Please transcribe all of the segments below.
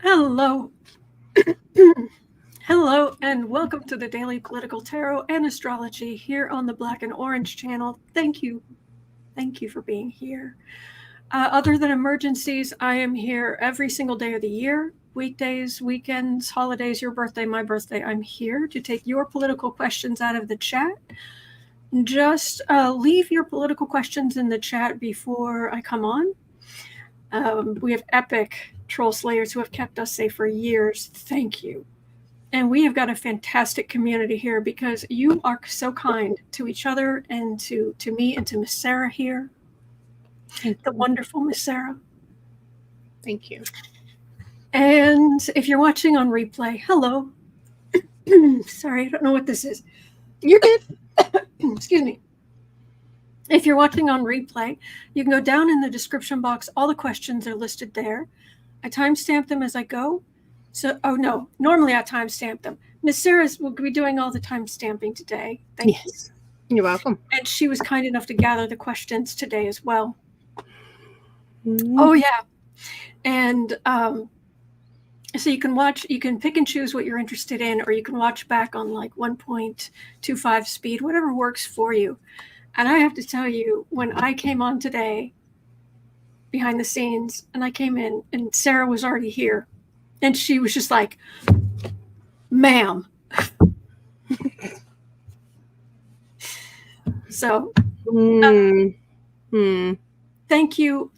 Hello. Hello, and welcome to the Daily Political Tarot and Astrology here on the Black and Orange channel. Thank you. Thank you for being here. Other than emergencies, I am here every single day of the year. Weekdays, weekends, holidays, your birthday, my birthday. I'm here to take your political questions out of the chat. Just leave your political questions in the chat before I come on. We have epic troll slayers who have kept us safe for years. Thank you. And we have got a fantastic community here because you are so kind to each other and to me and to Miss Sarah here. The wonderful Miss Sarah. Thank you. And if you're watching on replay, hello. Sorry, I don't know what this is. You're good. Excuse me. If you're watching on replay, you can go down in the description box. All the questions are listed there. I timestamp them as I go. So, oh no, normally I timestamp them. Miss Sarah will be doing all the timestamping today. Thank you. You're welcome. And she was kind enough to gather the questions today as well. Mm-hmm. Oh yeah. And so you can pick and choose what you're interested in, or you can watch back on like 1.25 speed, whatever works for you. And I have to tell you, when I came on today behind the scenes and I came in and Sarah was already here and she was just like, ma'am. So thank you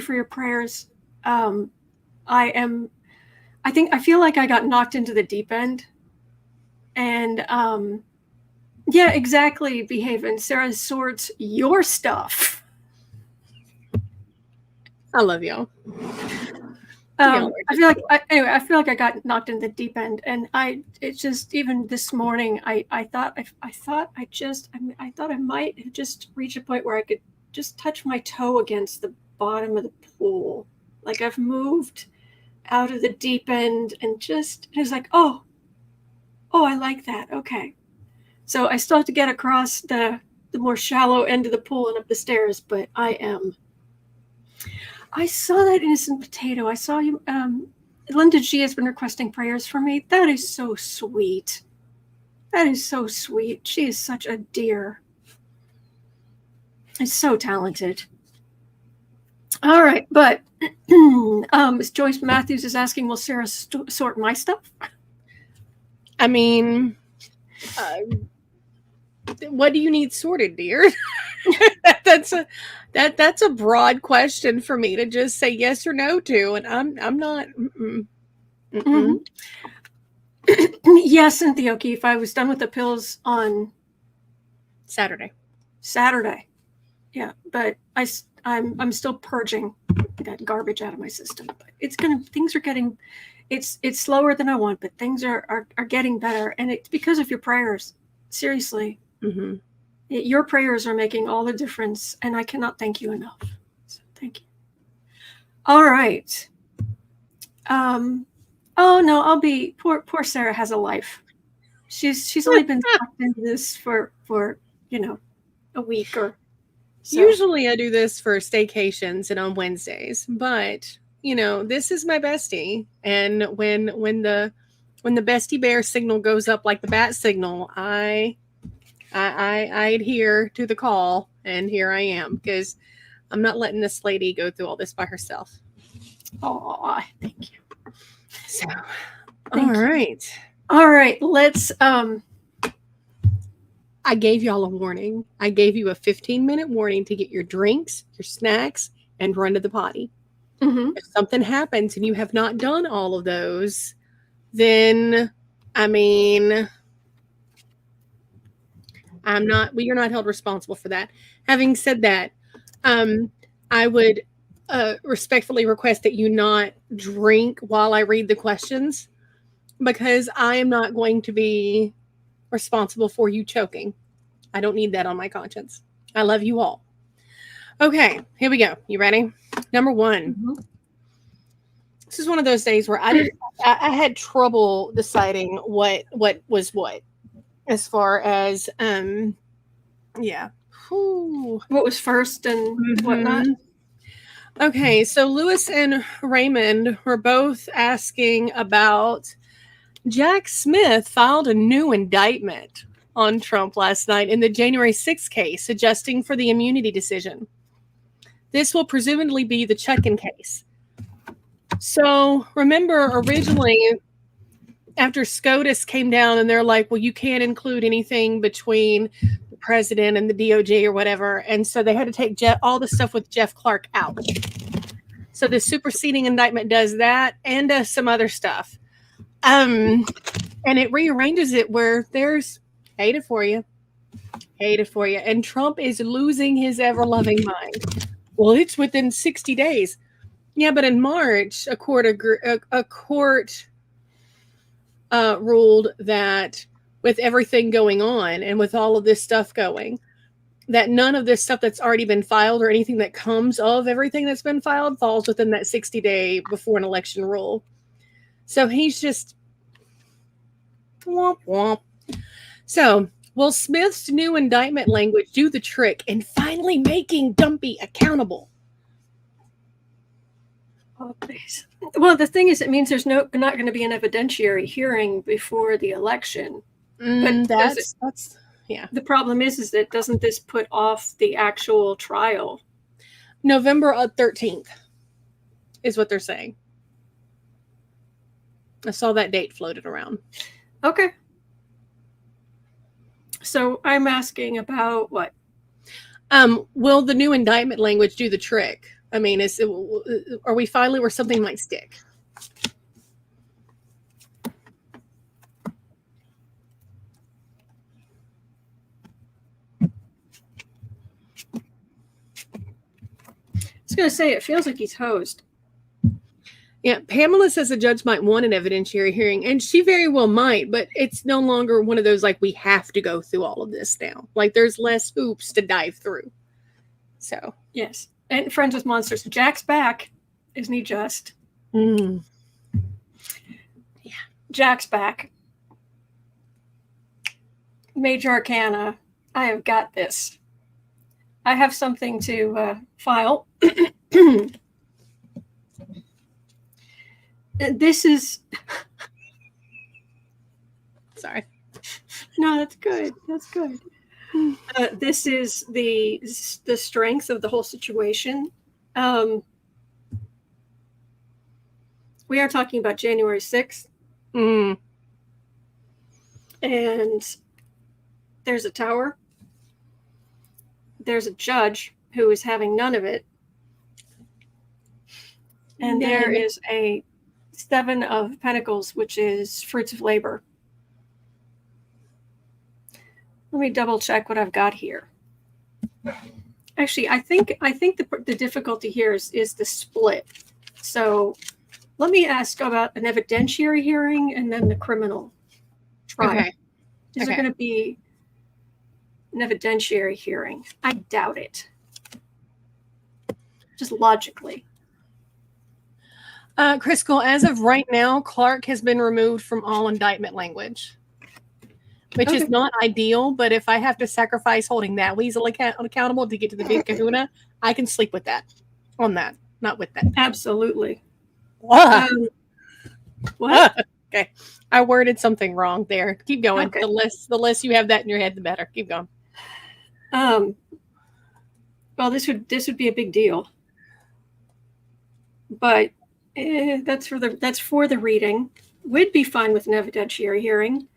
for your prayers. I feel like I got knocked into the deep end. And yeah, exactly, Behavin'. Sarah sorts your stuff. I love y'all. I feel like I got knocked in the deep end, and it's just, even this morning, I thought I might have just reached a point where I could just touch my toe against the bottom of the pool. Like I've moved out of the deep end, and it was like, oh, I like that. Okay. So I still have to get across the more shallow end of the pool and up the stairs, but I saw that innocent potato. I saw you. Linda G has been requesting prayers for me. That is so sweet. That is so sweet. She is such a dear. And so talented. All right, but Joyce Matthews is asking, will Sarah sort my stuff? I mean, what do you need sorted, dear? That's a broad question for me to just say yes or no to, and I'm not. Mm-hmm. Yes, Cynthia O'Keefe. I was done with the pills on Saturday. Yeah, but I'm still purging that garbage out of my system. But things are getting. It's slower than I want, but things are getting better, and it's because of your prayers. Seriously. Mm-hmm. Your prayers are making all the difference, and I cannot thank you enough. So thank you. All right. Oh no, poor Sarah has a life. She's only been talked into this for a week or so. Usually I do this for staycations and on Wednesdays, but this is my bestie, and when the bestie bear signal goes up like the bat signal, I adhere to the call, and here I am, because I'm not letting this lady go through all this by herself. Oh, thank you. So, all right, let's. I gave y'all a warning. I gave you a 15-minute warning to get your drinks, your snacks, and run to the potty. Mm-hmm. If something happens and you have not done all of those, then we are not held responsible for that. Having said that, I would respectfully request that you not drink while I read the questions, because I am not going to be responsible for you choking. I don't need that on my conscience. I love you all. Okay, here we go. You ready? Number one. Mm-hmm. This is one of those days where I had trouble deciding what was what, as far as what was first and whatnot. Okay, so Lewis and Raymond were both asking about Jack Smith filed a new indictment on Trump last night in the January 6th case, adjusting for the immunity decision. This will presumably be the Chutkan case. So remember, originally, after SCOTUS came down and they're like, well, you can't include anything between the president and the DOJ or whatever. And so they had to take all the stuff with Jeff Clark out. So the superseding indictment does that and does some other stuff. And it rearranges it where there's hate it for you. And Trump is losing his ever-loving mind. Well, it's within 60 days. Yeah, but in March, a court ruled that with everything going on and with all of this stuff going, that none of this stuff that's already been filed or anything that comes of everything that's been filed falls within that 60-day before an election rule. So he's just womp womp. So will Smith's new indictment language do the trick in finally making Dumpy accountable? Oh, please. Well, the thing is, it means there's not going to be an evidentiary hearing before the election. But that's yeah. The problem is that doesn't this put off the actual trial? November 13th is what they're saying. I saw that date floated around. Okay. So I'm asking about what? Will the new indictment language do the trick? I mean, are we finally where something might stick? I was going to say, it feels like he's hosed. Yeah, Pamela says a judge might want an evidentiary hearing, and she very well might, but it's no longer one of those, like, we have to go through all of this now. Like, there's less hoops to dive through. So. Yes. And Friends with Monsters. Jack's back. Isn't he just? Yeah. Jack's back. Major Arcana. I have got this. I have something to file. This is... Sorry. No, that's good. That's good. This is the strength of the whole situation. We are talking about January 6th. Mm. And there's a tower. There's a judge who is having none of it. And there is a 7 of Pentacles, which is fruits of labor. Let me double check what I've got here. Actually, I think the difficulty here is the split. So let me ask about an evidentiary hearing and then the criminal trial. Okay. Is there going to be an evidentiary hearing? I doubt it. Just logically. Crisco, as of right now, Clark has been removed from all indictment language, which is not ideal. But if I have to sacrifice holding that weasel accountable to get to the big kahuna, I can sleep with that. On that, not with that. Absolutely. What? What? Okay, I worded something wrong there. Keep going. Okay. The less you have that in your head, the better. Keep going. Well, this would be a big deal, but that's for the reading. We'd be fine with an evidentiary hearing.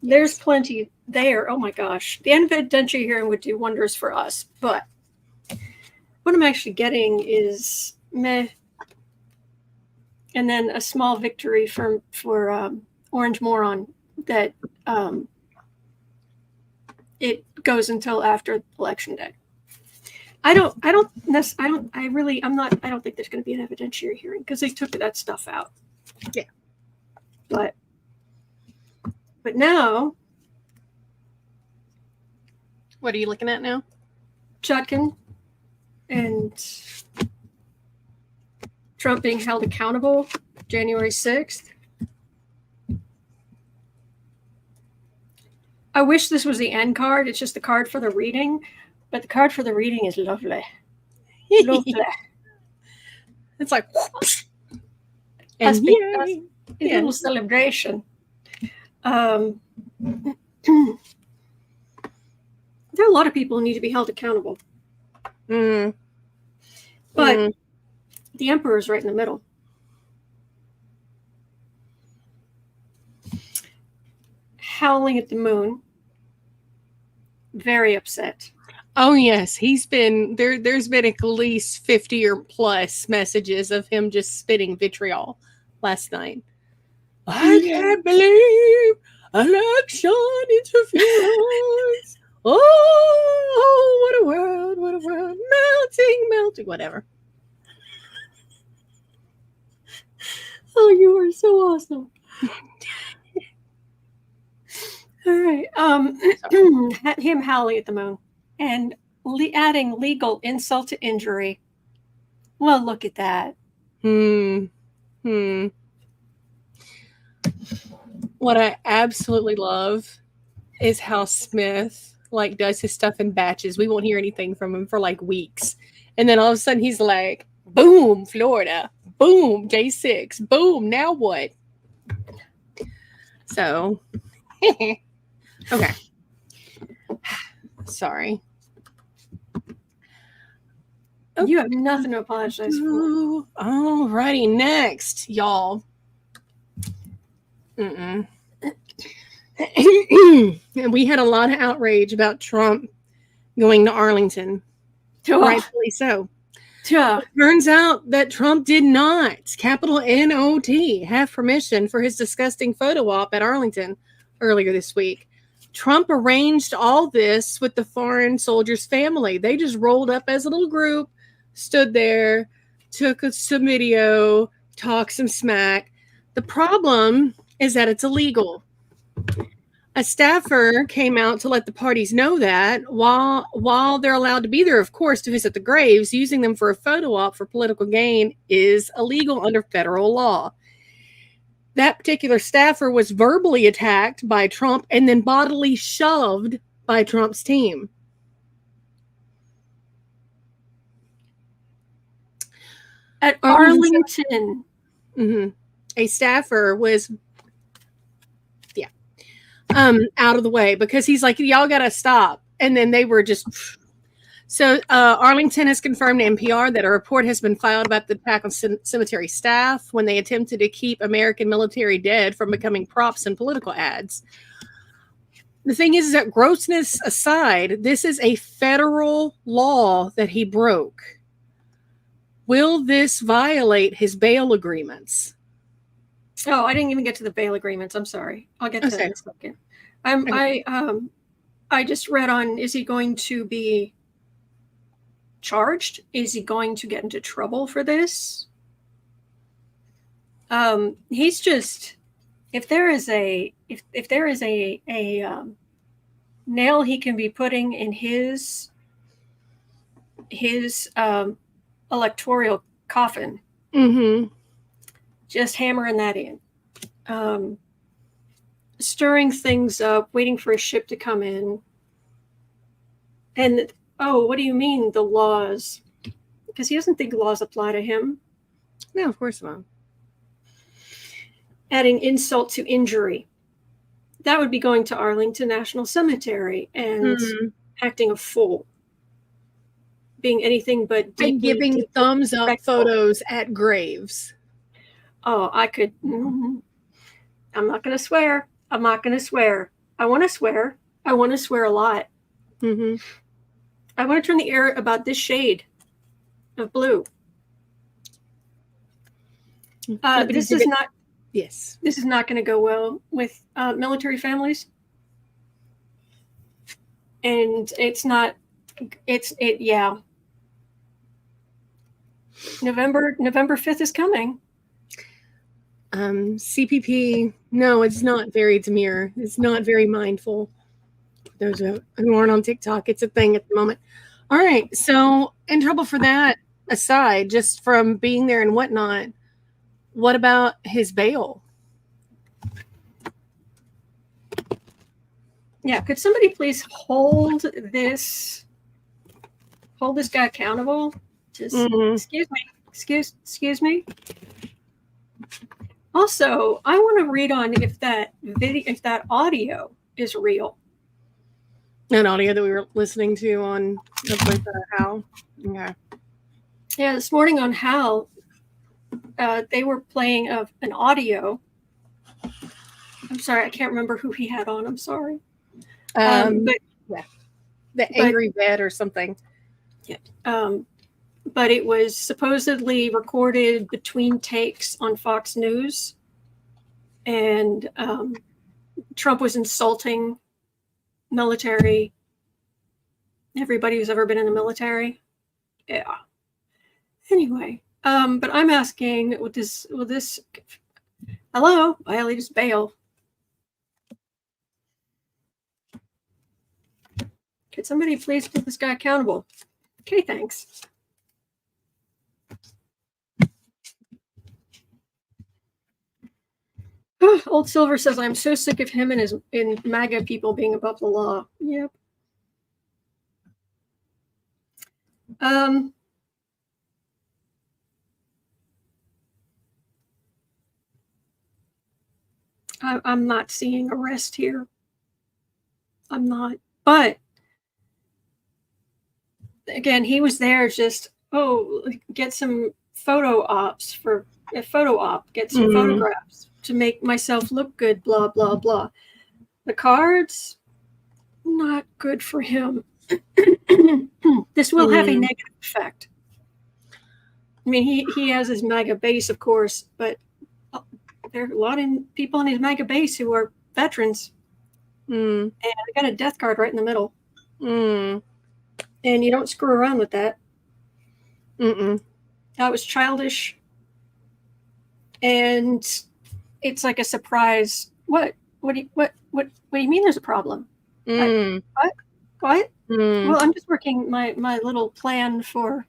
There's plenty there. Oh my gosh, the evidentiary hearing would do wonders for us. But what I'm actually getting is meh, and then a small victory for Orange Moron that it goes until after election day. I don't think there's going to be an evidentiary hearing because they took that stuff out. Yeah. But now, what are you looking at now? Chutkan and Trump being held accountable January 6th. I wish this was the end card. It's just the card for the reading. But the card for the reading is lovely. Lovely. It's like, whoosh, That's and big- yay. a Yeah. little celebration. There are a lot of people who need to be held accountable, Mm. but Mm. the emperor is right in the middle. Howling at the moon, very upset. Oh yes, he's been there. There's been at least 50 or plus messages of him just spitting vitriol last night. I can't believe election interference. Oh, what a world! What a world! Melting, whatever. Oh, you are so awesome. All right. Him howling at the moon and adding legal insult to injury. Well, look at that. What I absolutely love is how Smith like does his stuff in batches. We won't hear anything from him for like weeks, and then all of a sudden he's like, "Boom, Florida! Boom, J6! Boom! Now what?" So, okay. Sorry. You have nothing to apologize for. Alrighty, next, y'all. And we had a lot of outrage about Trump going to Arlington. Rightfully so. Turns out that Trump did not, capital N-O-T, have permission for his disgusting photo op at Arlington earlier this week. Trump arranged all this with the foreign soldier's family. They just rolled up as a little group, stood there, took some video, talked some smack. The problem is that it's illegal. A staffer came out to let the parties know that while they're allowed to be there, of course, to visit the graves, using them for a photo op for political gain is illegal under federal law. That particular staffer was verbally attacked by Trump and then bodily shoved by Trump's team. At Arlington. A staffer was out of the way because he's like, y'all gotta stop. And then they were just so Arlington has confirmed to NPR that a report has been filed about the attack on cemetery staff when they attempted to keep American military dead from becoming props in political ads. The thing is that, grossness aside, this is a federal law that he broke. Will this violate his bail agreements? Oh, I didn't even get to the bail agreements. I'm sorry. I'll get to that in a second. I just read on, is he going to be charged? Is he going to get into trouble for this? He's just, if there is a nail he can be putting in his electoral coffin, just hammering that in, stirring things up, waiting for a ship to come in. And what do you mean the laws? Because he doesn't think laws apply to him. No, of course not. Adding insult to injury. That would be going to Arlington National Cemetery and acting a fool. Being anything but and giving thumbs up photos at graves. Oh, I could. I'm not going to swear. I want to swear. I want to swear a lot. I want to turn the air about this shade of blue. This is not. Yes. This is not going to go well with military families. And it's not. Yeah. November 5th is coming. CPP, no, it's not very demure. It's not very mindful. Those who aren't on TikTok, it's a thing at the moment. All right, so in trouble for that aside, just from being there and whatnot, what about his bail? Yeah, could somebody please hold this guy accountable? Just excuse me. Excuse me. Also, I want to read on if that audio is real. An audio that we were listening to on How. Okay. Yeah, this morning on How, they were playing an audio. I'm sorry, I can't remember who he had on. I'm sorry. But yeah, the Angry Vet or something. Yeah. But it was supposedly recorded between takes on Fox News, and Trump was insulting military, everybody who's ever been in the military. Yeah. Anyway, but I'm asking, will this? Hello, violators bail. Could somebody please hold this guy accountable? Okay, thanks. Old Silver says, I'm so sick of him and MAGA people being above the law. Yep. I'm not seeing arrest here. I'm not. But again, he was there just, get some photo ops for a photo op, get some photographs to make myself look good, blah, blah, blah. The cards, not good for him. This will have a negative effect. I mean, he has his MAGA base, of course, but there are a lot of people in his MAGA base who are veterans. And I got a death card right in the middle. And you don't screw around with that. That was childish. And it's like a surprise. What do you mean there's a problem? What? Well, I'm just working my little plan for.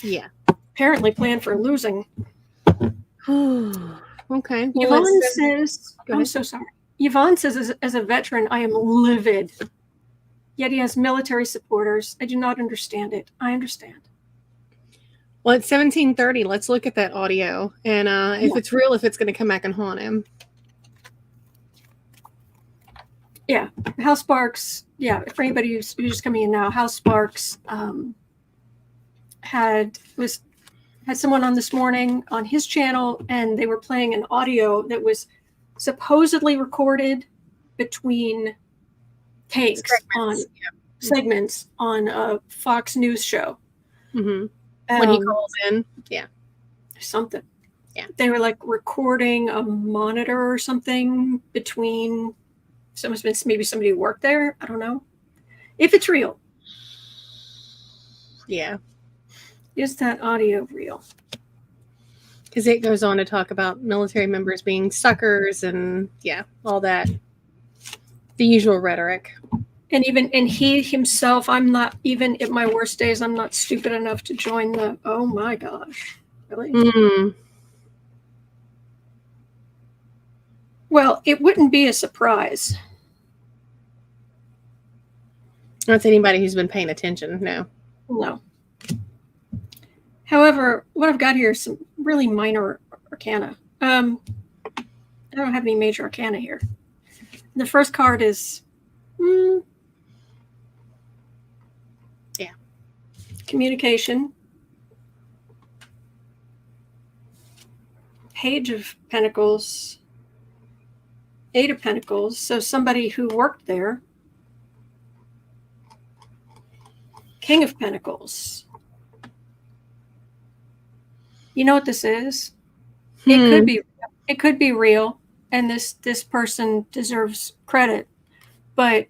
Yeah. Apparently plan for losing. Okay. Well, Yvonne says, I'm so sorry. Yvonne says, as a veteran, I am livid. Yet he has military supporters. I do not understand it. I understand. Well, it's 17:30. Let's look at that audio. And if it's real, if it's going to come back and haunt him. Yeah. Hal Sparks. Yeah. For anybody who's just coming in now, Hal Sparks had someone on this morning on his channel, and they were playing an audio that was supposedly recorded between takes segments on a Fox News show. When he calls in, something. Yeah, they were like recording a monitor or something between. Maybe somebody who worked there. I don't know if it's real. Yeah. Is that audio real? Because it goes on to talk about military members being suckers and all that. The usual rhetoric. And he himself, I'm not, even at my worst days, I'm not stupid enough to join the, oh my gosh. Really? Well, it wouldn't be a surprise. Not to anybody who's been paying attention, no. No. However, what I've got here is some really minor arcana. I don't have any major arcana here. The first card is communication. Page of Pentacles. Eight of Pentacles. So somebody who worked there. King of Pentacles. You know what this is? It could be real, and this person deserves credit, but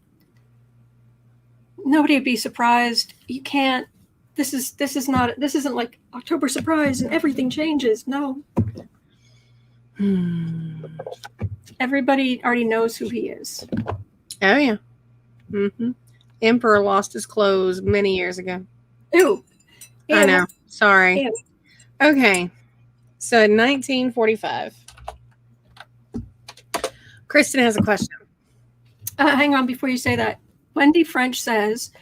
nobody would be surprised. You can't. This isn't like October surprise and everything changes. No. Everybody already knows who he is. Oh yeah. Emperor lost his clothes many years ago. Ew. I know. Sorry. Ew. Okay. So 1945. Kristen has a question. Hang on before you say that. Wendy French says,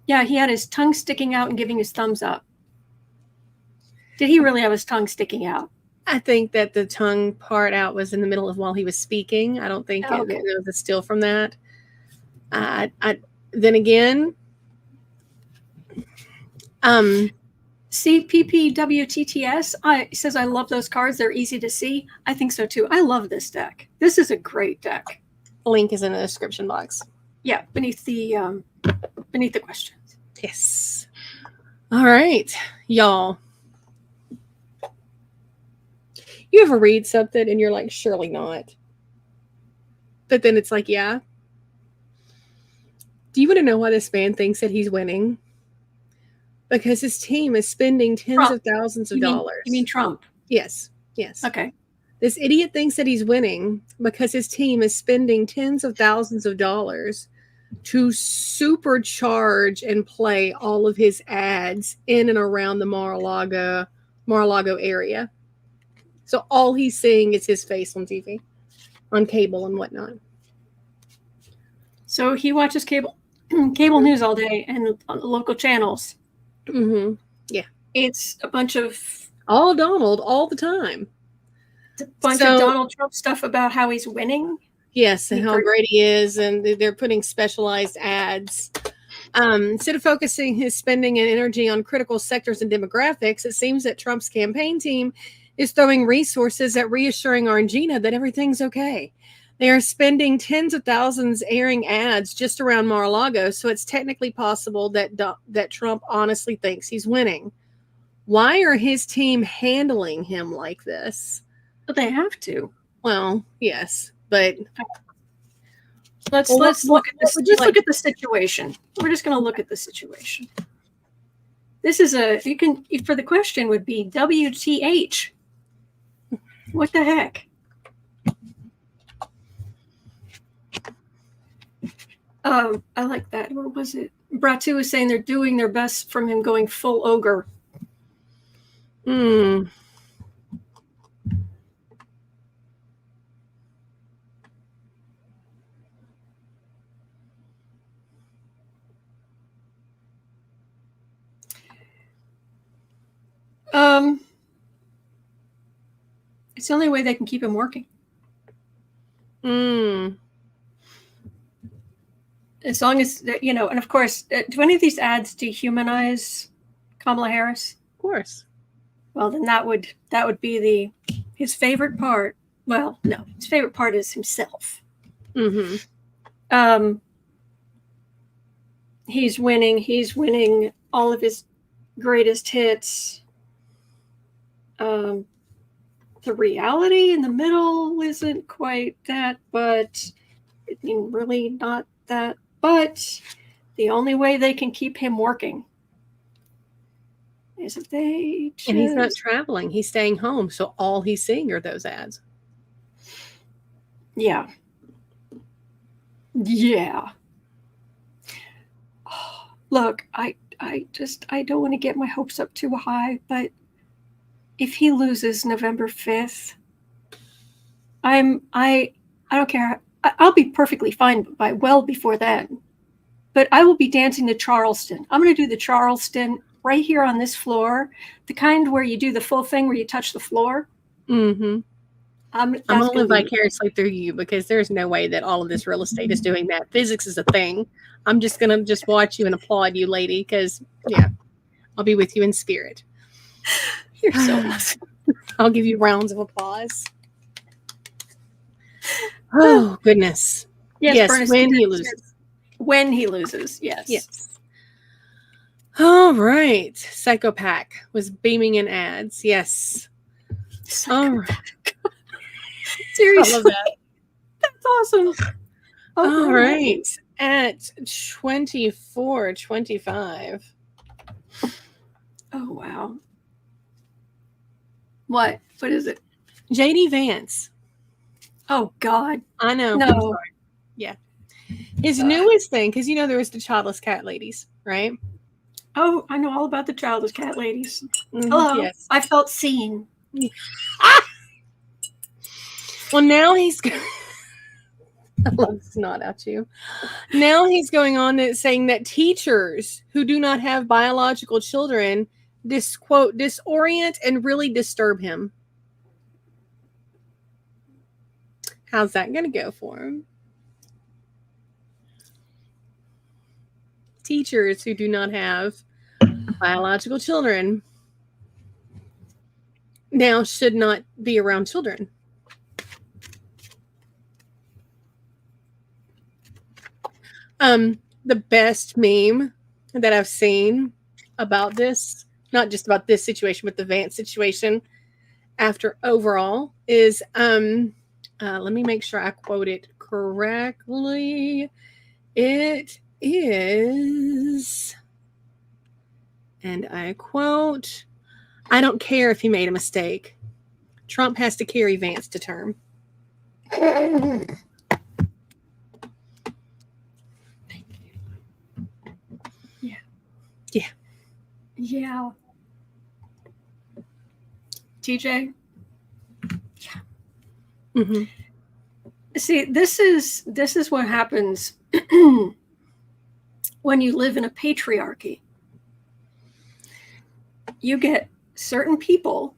yeah, he had his tongue sticking out and giving his thumbs up. Did he really have his tongue sticking out? I think that the tongue part out was in the middle of while he was speaking. I don't think it was a still from that. Then again, CPPWTTS says, I love those cards. They're easy to see. I think so too. I love this deck. This is a great deck. Link is in the description box. Yeah, beneath the questions. Yes. All right, y'all. You ever read something and you're like, surely not. But then it's like, yeah. Do you want to know why this man thinks that he's winning? Because his team is spending tens of thousands of dollars. You mean Trump? Yes. Okay. This idiot thinks that he's winning because his team is spending tens of thousands of dollars to supercharge and play all of his ads in and around the Mar-a-Lago area. So all he's seeing is his face on TV, on cable and whatnot. So he watches cable news all day and on the local channels. Mm-hmm. Yeah. It's a bunch of... all Donald, all the time. It's a bunch of Donald Trump stuff about how he's winning. Yes, and how great he is, and they're putting specialized ads. Instead of focusing his spending and energy on critical sectors and demographics, it seems that Trump's campaign team is throwing resources at reassuring Orangina that everything's okay. They are spending tens of thousands airing ads just around Mar-a-Lago, so it's technically possible that Trump honestly thinks he's winning. Why are his team handling him like this? But they have to. Well, yes, but let's look at this. Just look at the situation. We're just going to look at the situation. This is for the question would be WTH. What the heck? I like that. What was it? Bratu was saying they're doing their best from him going full ogre. It's the only way they can keep him working. As long as, and of course, do any of these ads dehumanize Kamala Harris? Of course. Well, then that would be his favorite part. Well, no, his favorite part is himself. Mm-hmm. He's winning all of his greatest hits. The reality in the middle isn't quite that, but I mean, really not that. But the only way they can keep him working is if they just... And he's not traveling. He's staying home. So all he's seeing are those ads. Yeah. Look, I don't want to get my hopes up too high, but if he loses November 5th, I don't care. I'll be perfectly fine by well before then. But I will be dancing to Charleston. I'm going to do the Charleston right here on this floor, the kind where you do the full thing where you touch the floor. Mm-hmm. I'm going to live vicariously through you because there's no way that all of this real estate is doing that. Physics is a thing. I'm just going to watch you and applaud you, lady, because, yeah, I'll be with you in spirit. You're so awesome. I'll give you rounds of applause. Oh, goodness. Yes, when he loses. When he loses, yes. All right. Psychopath was beaming in ads. Yes. All right. Seriously. I love that. That's awesome. All right. At 24:25. Oh, wow. What is it? JD Vance. Oh, God. I know. No. Yeah. His newest thing, because there was the childless cat ladies, right? Oh, I know all about the childless cat ladies. Mm-hmm. Hello. Yes. I felt seen. Well, now he's... I love this not at you. Now he's going on saying that teachers who do not have biological children disorient and really disturb him. How's that going to go for him? Teachers who do not have biological children now should not be around children. The best meme that I've seen about this, not just about this situation, but the Vance situation after overall is, let me make sure I quote it correctly. It is, and I quote, "I don't care if he made a mistake. Trump has to carry Vance to term." Yeah. TJ? Yeah. Mm-hmm. See, this is what happens when you live in a patriarchy. You get certain people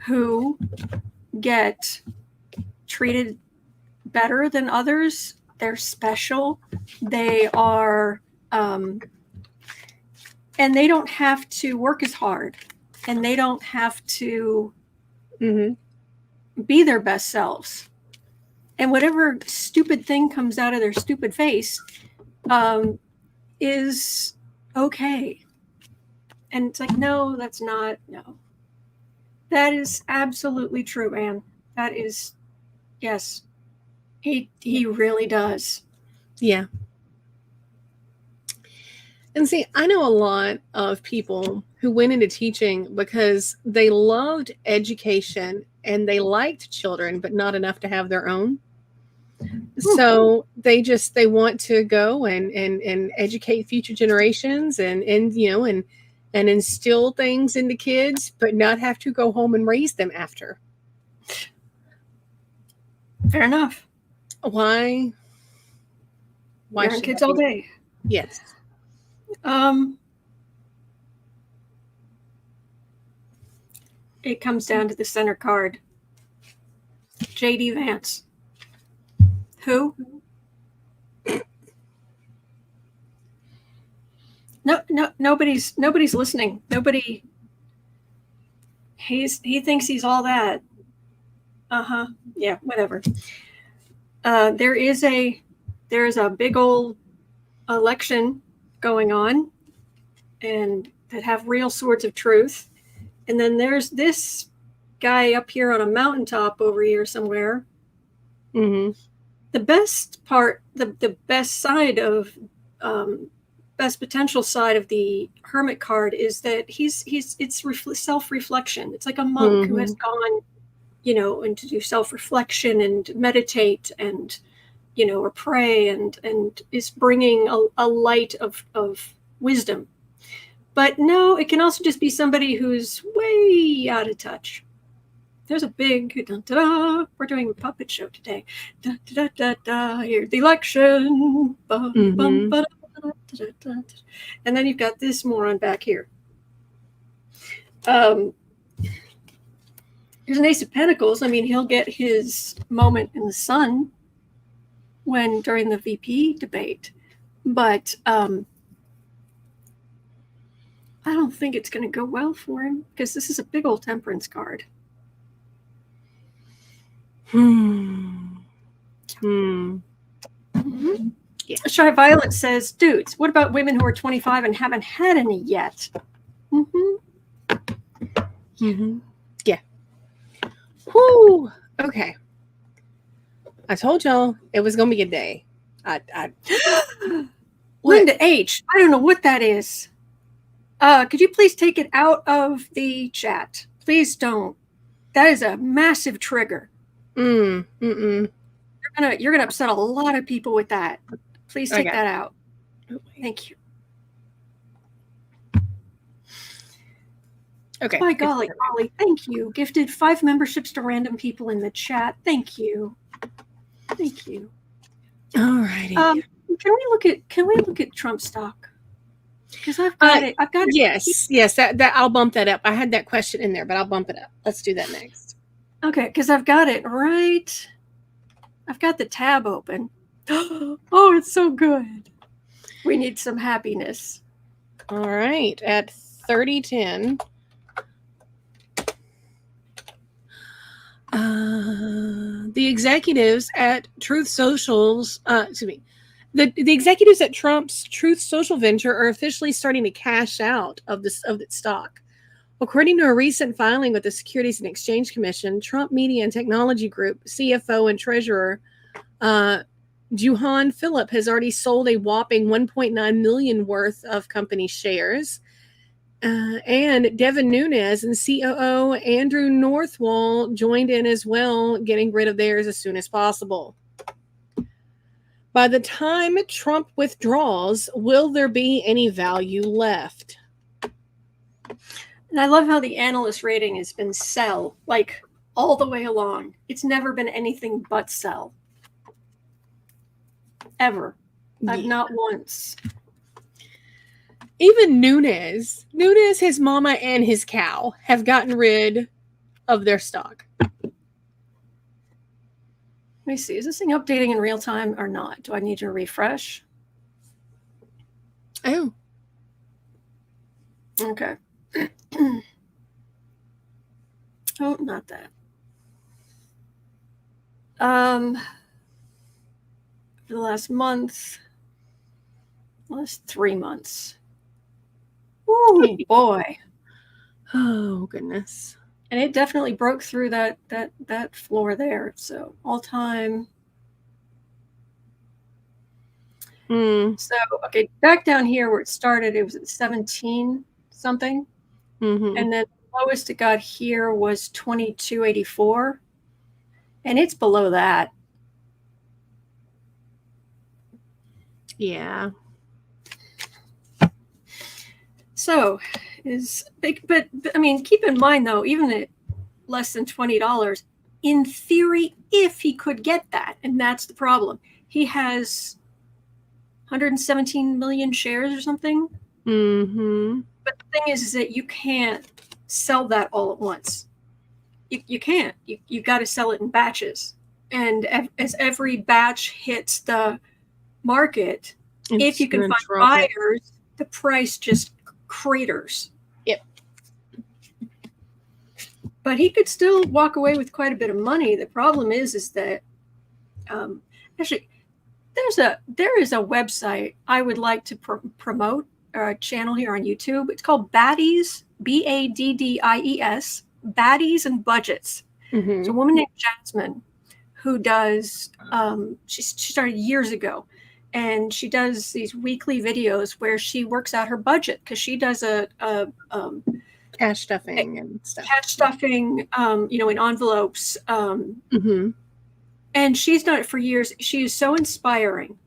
who get treated better than others. They're special. They are, and they don't have to work as hard, and they don't have to be their best selves. And whatever stupid thing comes out of their stupid face is okay. And it's like, no, that's not. No. That is absolutely true, Anne. That is, yes. He really does. Yeah. And see, I know a lot of people who went into teaching because they loved education and they liked children, but not enough to have their own. So they want to go and educate future generations and instill things into kids, but not have to go home and raise them after. Fair enough. Why should kids all day? Yes. It comes down to the center card. J.D. Vance. Who? No, nobody's listening. Nobody. He thinks he's all that. Yeah, whatever. There is a big old election going on, and that have real swords of truth. And then there's this guy up here on a mountaintop over here somewhere. Mm-hmm. The best part, the best side of, best potential side of the hermit card is that it's self-reflection. It's like a monk who has gone, and to do self-reflection and meditate and, or pray and is bringing a light of wisdom. But no, it can also just be somebody who's way out of touch. There's a big da-da-da. We're doing a puppet show today. Da-da-da-da. Here's the election. And then you've got this moron back here. Here's an Ace of Pentacles. I mean, he'll get his moment in the sun during the VP debate, but I don't think it's going to go well for him because this is a big old Temperance card. Yeah. Shy Violet says, dudes, what about women who are 25 and haven't had any yet? Yeah. Whoo. Okay. I told y'all it was going to be a day. Linda H. I don't know what that is. Could you please take it out of the chat? Please don't. That is a massive trigger. You're gonna upset a lot of people with that. Please take that out. Thank you. Okay. My golly, Holly, thank you. Gifted 5 memberships to random people in the chat. Thank you. Thank you. All righty. Can we look at Trump stock? Because I've got it. I've got it. Yes. That I'll bump that up. I had that question in there, but I'll bump it up. Let's do that next. Okay, because I've got it right. I've got the tab open. Oh, it's so good. We need some happiness. All right, at 3010. The executives at Truth Social's, the executives at Trump's Truth Social venture are officially starting to cash out of its stock. According to a recent filing with the Securities and Exchange Commission, Trump Media and Technology Group CFO and treasurer Juhan Phillip has already sold a whopping $1.9 million worth of company shares. And Devin Nunes and COO Andrew Northwall joined in as well, getting rid of theirs as soon as possible. By the time Trump withdraws, will there be any value left? And I love how the analyst rating has been sell, like all the way along. It's never been anything but sell. Ever. I've not once. Even Nunes, his mama, and his cow have gotten rid of their stock. Let me see. Is this thing updating in real time or not? Do I need to refresh? Oh. Okay. Oh, not that. For the last 3 months. Oh boy. Oh goodness. And it definitely broke through that floor there. So all time. So okay, back down here where it started, it was at 17 something. Mm-hmm. And then the lowest it got here was 22.84. And it's below that. Yeah. So but I mean, keep in mind though, even at less than $20, in theory, if he could get that, and that's the problem, he has 117 million shares or something. Mm-hmm. But the thing is that you can't sell that all at once. You can't. You got to sell it in batches, and as every batch hits the market, if you can find buyers, the price just craters. Yep. But he could still walk away with quite a bit of money. The problem is that actually there is a website I would like to promote, a channel here on YouTube. It's called Baddies, Baddies, Baddies and Budgets. Mm-hmm. It's a woman named Jasmine who does. She started years ago. And she does these weekly videos where she works out her budget because she does a cash stuffing and stuff. Cash stuffing, in envelopes. Mm-hmm. And she's done it for years. She is so inspiring.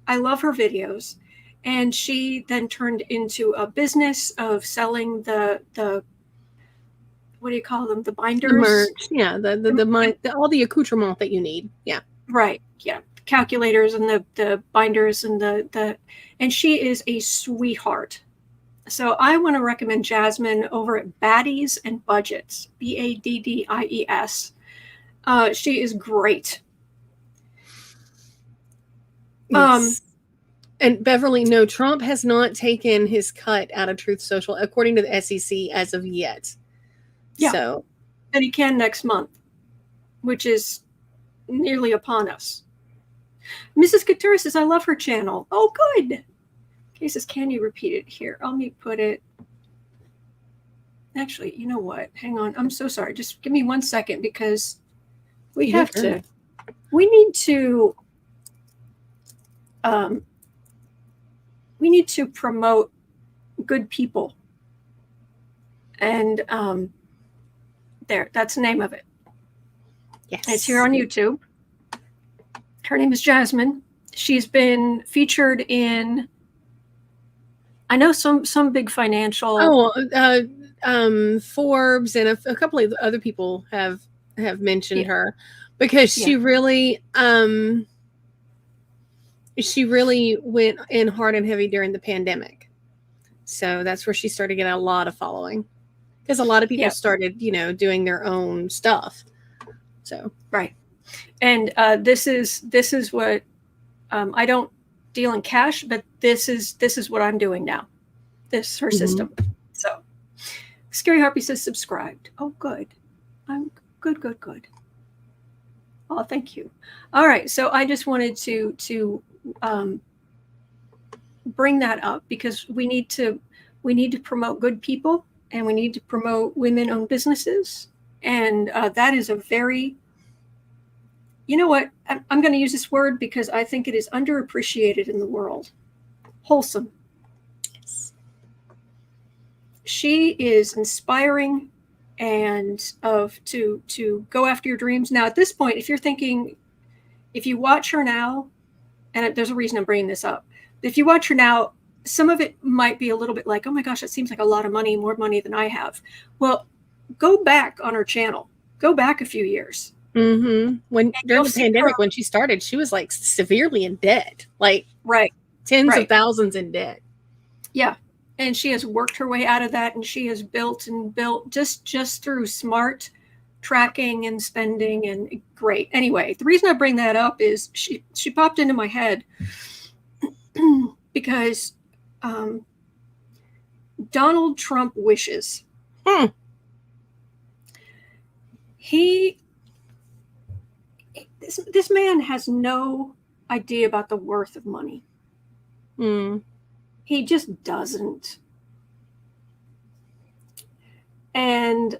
I love her videos. And she then turned into a business of selling the what do you call them? The binders. The merch. Yeah, the all the accoutrement that you need. Yeah. Right. Yeah. Calculators and the binders and and she is a sweetheart. So I want to recommend Jasmine over at Baddies and Budgets, Baddies. She is great. Yes. And Beverly, no, Trump has not taken his cut out of Truth Social, according to the SEC, as of yet. Yeah. So, and he can next month, which is nearly upon us. Mrs. Couture says, I love her channel. Oh, good. Kay says, can you repeat it here? Let me put it. Actually, you know what? Hang on. I'm so sorry. Just give me 1 second because we need to promote good people. And that's the name of it. Yes. It's here on YouTube. Her name is Jasmine. She's been featured in, I know some big financial. Forbes and a couple of other people have mentioned her because she really went in hard and heavy during the pandemic. So that's where she started getting a lot of following, because a lot of people started, doing their own stuff. So right. And this is what I don't deal in cash, but this is what I'm doing now. This is her system. So Scary Harpy says subscribed. Oh, good. I'm good. Oh, thank you. All right. So I just wanted to bring that up because we need to promote good people, and we need to promote women-owned businesses. And that is a very, you know what? I'm going to use this word because I think it is underappreciated in the world. Wholesome. yes. She is inspiring, and to go after your dreams. Now, at this point, if you're thinking, if you watch her now, and there's a reason I'm bringing this up, if you watch her now, some of it might be a little bit like, oh my gosh, that seems like a lot of money, more money than I have. Well, go back on her channel. Go back a few years. When during the pandemic, when she started, she was like severely in debt, like tens of thousands in debt. Yeah. And she has worked her way out of that, and she has built just through smart tracking and spending, and great. Anyway, the reason I bring that up is she popped into my head because Donald Trump wishes. This man has no idea about the worth of money. He just doesn't. And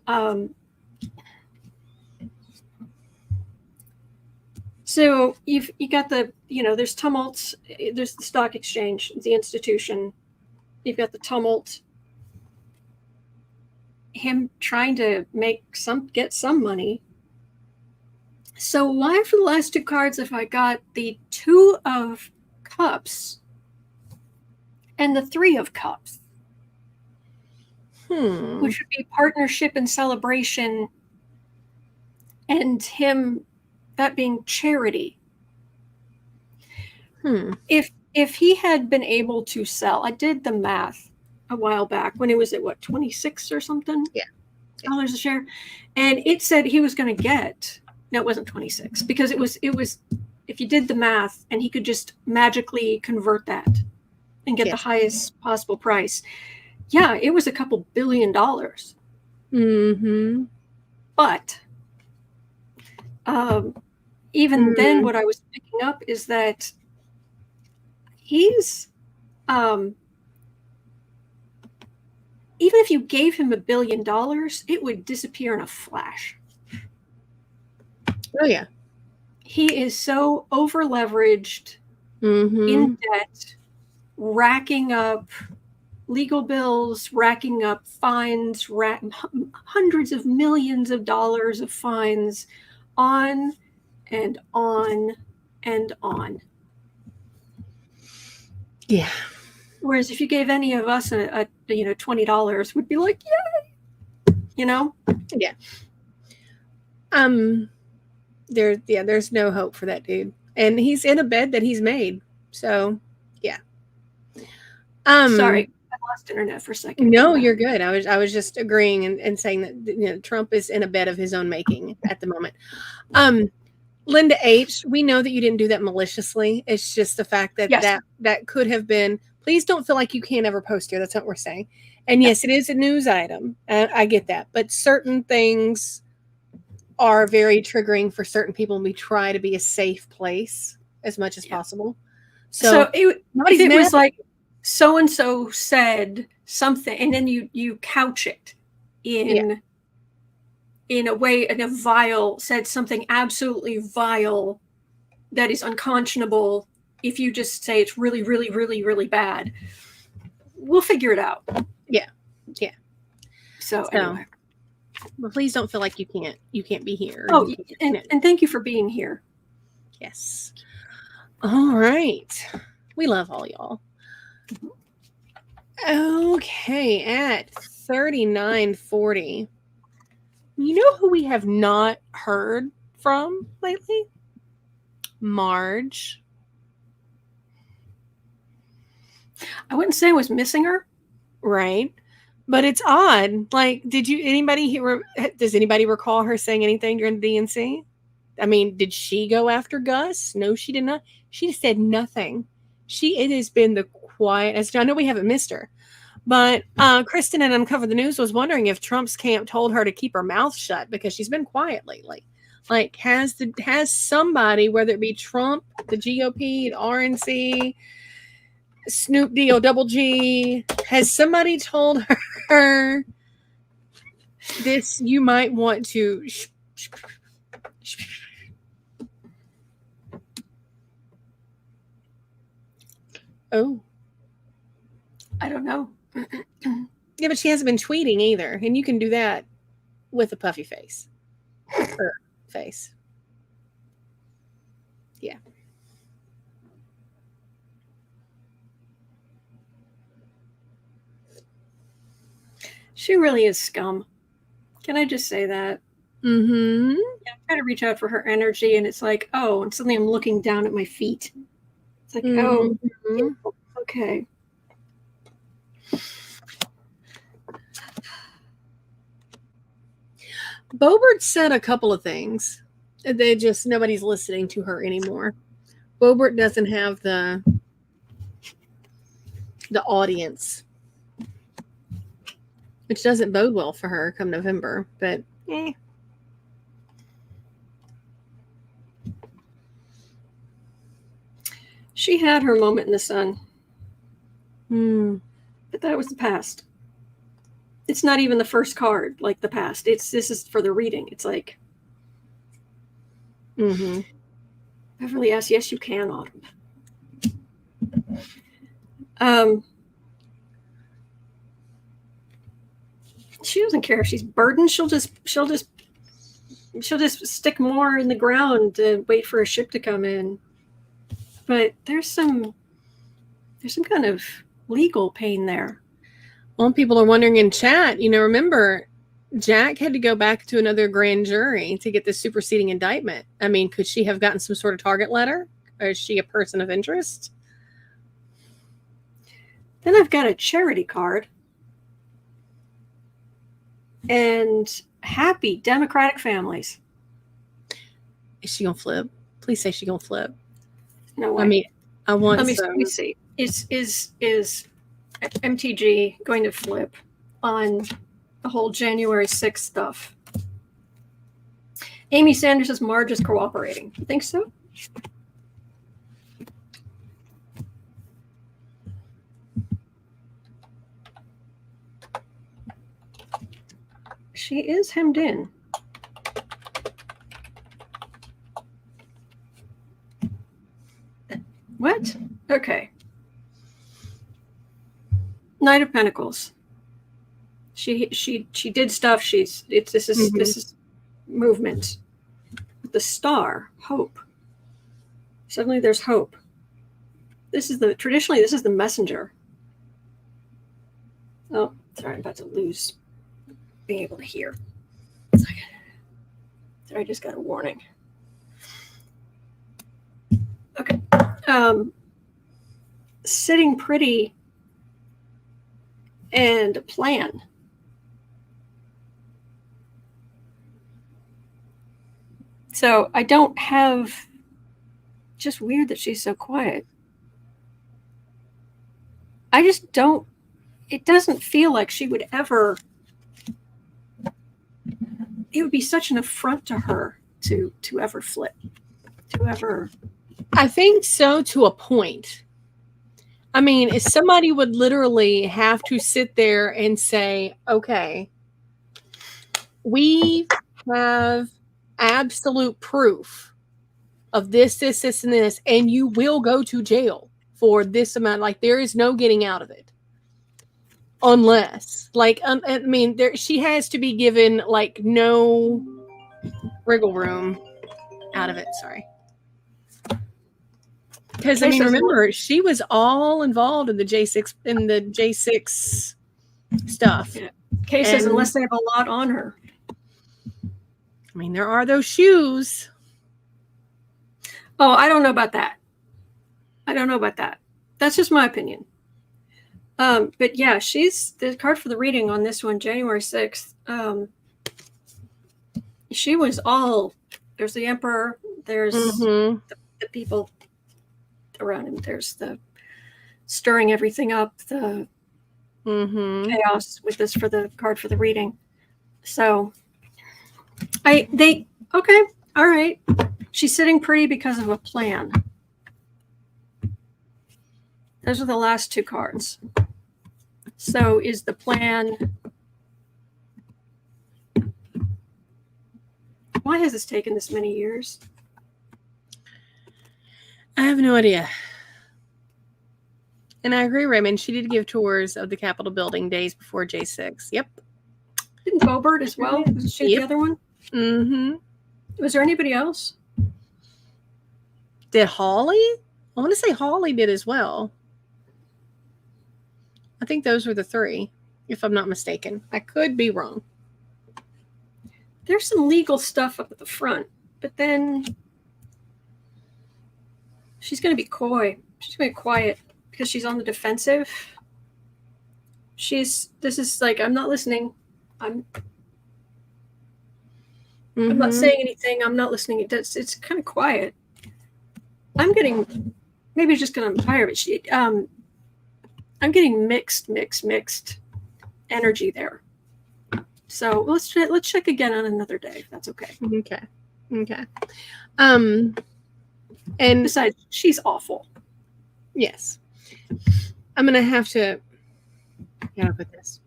so you got the, there's tumults. There's the stock exchange, the institution. You've got the tumult. Him trying to get some money. So why for the last two cards have I got the Two of Cups and the Three of Cups? Which would be partnership and celebration, and him, that being charity. If he had been able to sell, I did the math a while back when it was at what, 26 or something? Dollars a share. And it said he was going to get, no, it wasn't 26, because it was, if you did the math and he could just magically convert that and get the highest possible price. Yeah, it was a couple $billion. But even then, what I was picking up is that he's, even if you gave him $1 billion, it would disappear in a flash. Oh, yeah. He is so over leveraged, in debt, racking up legal bills, racking up fines, hundreds of millions of dollars of fines, on and on and on. Yeah. Whereas if you gave any of us a $20, we'd be like, yay, Yeah. There's no hope for that dude, and he's in a bed that he's made. So, yeah. Sorry, I lost internet for a second. No, you're good. I was just agreeing and saying that Trump is in a bed of his own making at the moment. Linda H., we know that you didn't do that maliciously. It's just the fact that that could have been. Please don't feel like you can't ever post here. That's not what we're saying. And yes, it is a news item. I get that. But certain things are very triggering for certain people, and we try to be a safe place as much as possible. So if it was like so-and-so said something, and then you couch it in a way, in a vile, said something absolutely vile that is unconscionable. If you just say it's really, really, really, really bad, we'll figure it out. Yeah. So anyway. Well, please don't feel like you can't be here. Oh, and thank you for being here. Yes. All right. We love all y'all. Okay, at 39:40. You know who we have not heard from lately? Marge. I wouldn't say I was missing her, Right. But it's odd. Like, does anybody recall her saying anything during the DNC? I mean, did she go after Gus? No, she did not. She said nothing. It has been the quietest. I know we haven't missed her, but Kristen at Uncover the News was wondering if Trump's camp told her to keep her mouth shut because she's been quiet lately. Like, has somebody, whether it be Trump, the GOP, the RNC, Snoop D-O double G, has somebody told her this? You might want to. Oh, I don't know. yeah, but she hasn't been tweeting either, and you can do that with a puffy face. Her face. Yeah. She really is scum. Can I just say that? Mm-hmm. Yeah, I'm trying to reach out for her energy, and it's like, oh, and suddenly I'm looking down at my feet. It's like, oh, okay. Boebert said a couple of things. Nobody's listening to her anymore. Boebert doesn't have the audience, which doesn't bode well for her come November, but She had her moment in the sun. But that was the past. It's not even the first card, like the past. This is for the reading. It's like, Beverly asks, yes, you can, Autumn. She doesn't care if she's burdened. She'll just stick more in the ground and wait for a ship to come in. But there's some kind of legal pain there. Well, people are wondering in chat, remember Jack had to go back to another grand jury to get the superseding indictment. I mean, could she have gotten some sort of target letter? Or is she a person of interest? Then I've got a charity card. And happy Democratic families. Is she going to flip? Please say she's going to flip. No way. I mean, I want Let me see. Is MTG going to flip on the whole January 6th stuff? Amy Sanders says Marge is cooperating. You think so? She is hemmed in. What? Okay. Knight of Pentacles. She did stuff. This is movement. With the star, hope. Suddenly there's hope. Traditionally this is the messenger. Oh, sorry, I'm about to lose being able to hear. I just got a warning. Okay. Sitting pretty and a plan. So I don't have, just weird that she's so quiet. I just don't, it doesn't feel like she would ever, it would be such an affront to her to ever flip, to ever. I think so, to a point. I mean, if somebody would literally have to sit there and say, okay, we have absolute proof of this, and this, and you will go to jail for this amount. Like, there is no getting out of it. Unless, she has to be given, no wriggle room out of it. Sorry. Because, remember, she was all involved in the J6 stuff. Yeah. Cases, unless they have a lot on her. I mean, there are those shoes. Oh, I don't know about that. That's just my opinion. But yeah, she's the card for the reading on this one, January 6th. She was all, there's the emperor, there's the people around him, there's the stirring everything up, the chaos with this for the card for the reading. So okay, all right. She's sitting pretty because of a plan. Those are the last two cards. So is the plan... Why has this taken this many years? I have no idea. And I agree, Raymond. She did give tours of the Capitol building days before J6. Yep. Didn't Bobert as well? Was she the other one? Mm-hmm. Was there anybody else? Did Hawley? I want to say Hawley did as well. I think those were the three, if I'm not mistaken. I could be wrong. There's some legal stuff up at the front, but then she's going to be coy. She's going to be quiet because she's on the defensive. This is like, I'm not listening. I'm not saying anything. I'm not listening. It's kind of quiet. I'm getting, maybe it's just because I'm tired, but I'm getting mixed energy there. So let's check again on another day. If that's okay. Okay. And besides, she's awful. Yes. I'm gonna have to. How do I put this?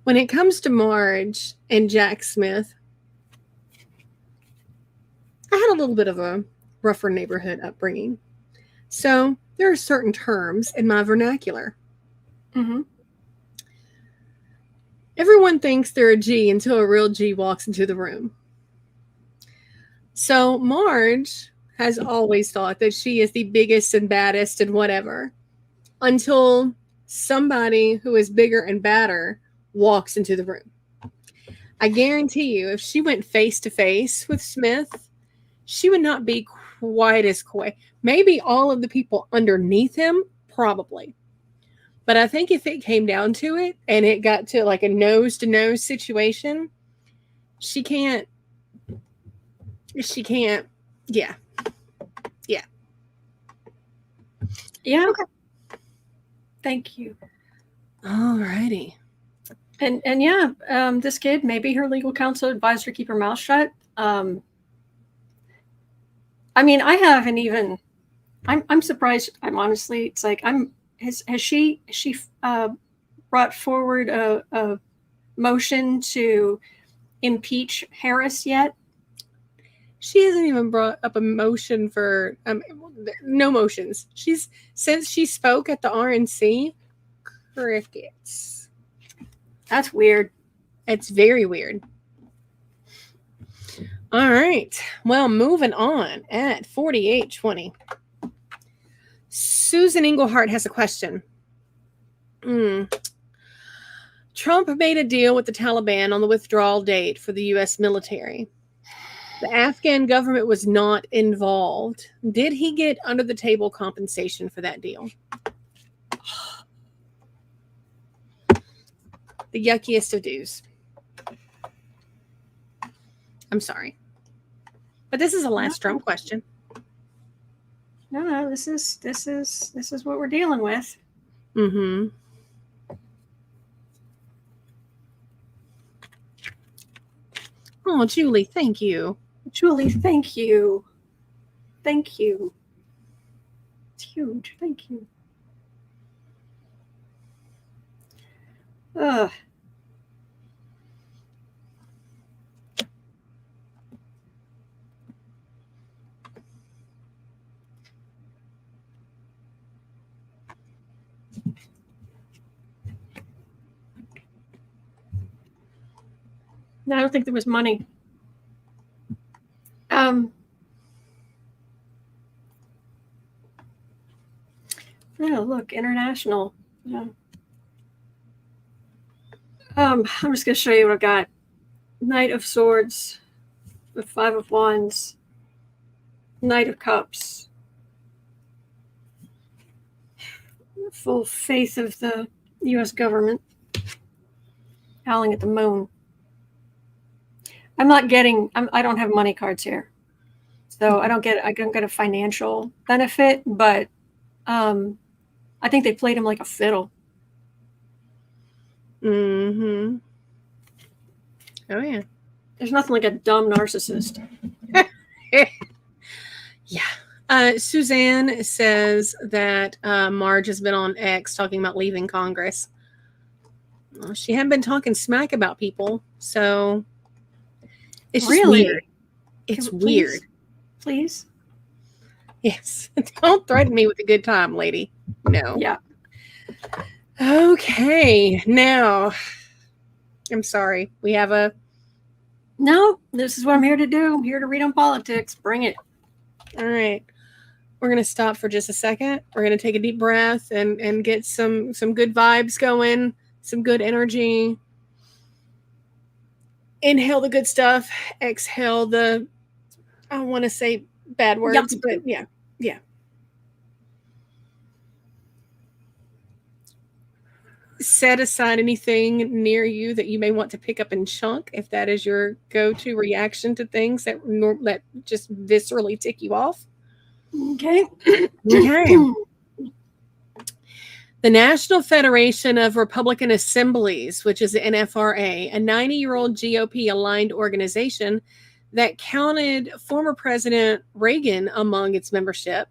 When it comes to Marge and Jack Smith, I had a little bit of a rougher neighborhood upbringing, so there are certain terms in my vernacular. Everyone thinks they're a G until a real G walks into the room. So Marge has always thought that she is the biggest and baddest and whatever, until somebody who is bigger and badder walks into the room. I guarantee you, if she went face to face with Smith, she would not be quite as coy. Maybe all of the people underneath him, probably. But I think if it came down to it and it got to like a nose-to-nose situation, she can't, yeah. Okay. Thank you. All righty. And yeah, this kid, maybe her legal counsel advised her to keep her mouth shut. I mean, I haven't even, I'm surprised. I'm honestly, it's like, has she brought forward a motion to impeach Harris yet? She hasn't even brought up a motion for no motions. Since she spoke at the RNC, crickets. That's weird. It's very weird. All right. Well, moving on at 48:20. Susan Englehart has a question. Trump made a deal with the Taliban on the withdrawal date for the U.S. military. The Afghan government was not involved. Did he get under the table compensation for that deal? The yuckiest of do's. I'm sorry. But this is a last Trump question. No, this is what we're dealing with. Oh, Julie, thank you. Julie, thank you. Thank you. It's huge. Thank you. Ugh. No, I don't think there was money. Oh, look, international. Yeah. I'm just going to show you what I got. Knight of Swords, the Five of Wands, Knight of Cups, full faith of the U.S. government. Howling at the moon. I don't have money cards here. So I don't get a financial benefit, but I think they played him like a fiddle. Mm-hmm. Oh, yeah. There's nothing like a dumb narcissist. Yeah. Suzanne says that Marge has been on X talking about leaving Congress. Well, she hadn't been talking smack about people, so it's just Really? weird. It's weird. Please? Yes. Don't threaten me with a good time, lady. No. Yeah. Okay. Now, I'm sorry. We have a... No, this is what I'm here to do. I'm here to read on politics. Bring it. All right. We're going to stop for just a second. We're going to take a deep breath and get some good vibes going, some good energy. Inhale the good stuff. Exhale the, I don't want to say bad words, but yeah. Set aside anything near you that you may want to pick up and chunk if that is your go-to reaction to things that just viscerally tick you off. Okay. Okay. The National Federation of Republican Assemblies, which is the NFRA, a 90-year-old GOP-aligned organization that counted former President Reagan among its membership,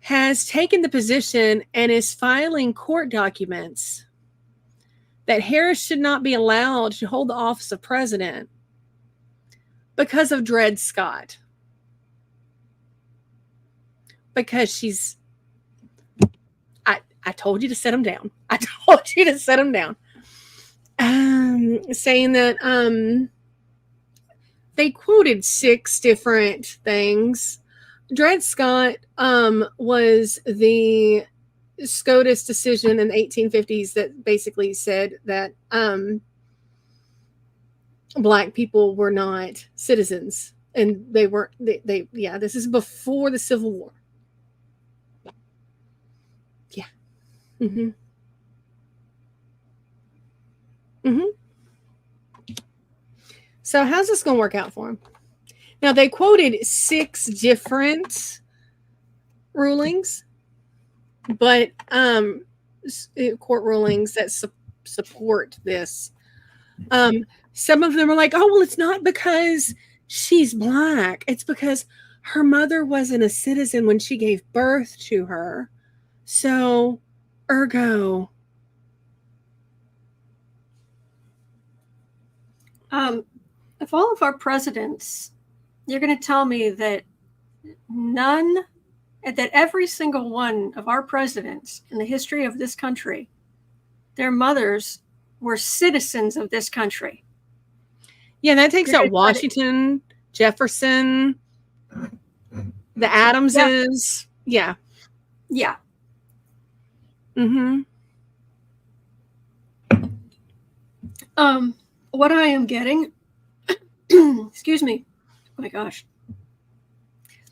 has taken the position and is filing court documents that Harris should not be allowed to hold the office of president because of Dred Scott. Because she's... I told you to set him down. I told you to set him down. Saying that they quoted 6 different things. Dred Scott was the SCOTUS decision in the 1850s that basically said that Black people were not citizens, and they were. This is before the Civil War. Yeah. Mm-hmm. Mm-hmm. So how's this going to work out for him? Now, they quoted 6 different rulings, but court rulings that support this. Some of them are like, oh, well, it's not because she's Black. It's because her mother wasn't a citizen when she gave birth to her. So, ergo. Of all of our presidents, you're going to tell me that every single one of our presidents in the history of this country, their mothers were citizens of this country. Yeah, that takes out Washington, Jefferson, the Adamses. Yeah. Yeah. Mm-hmm. What I am getting, excuse me. Oh my gosh.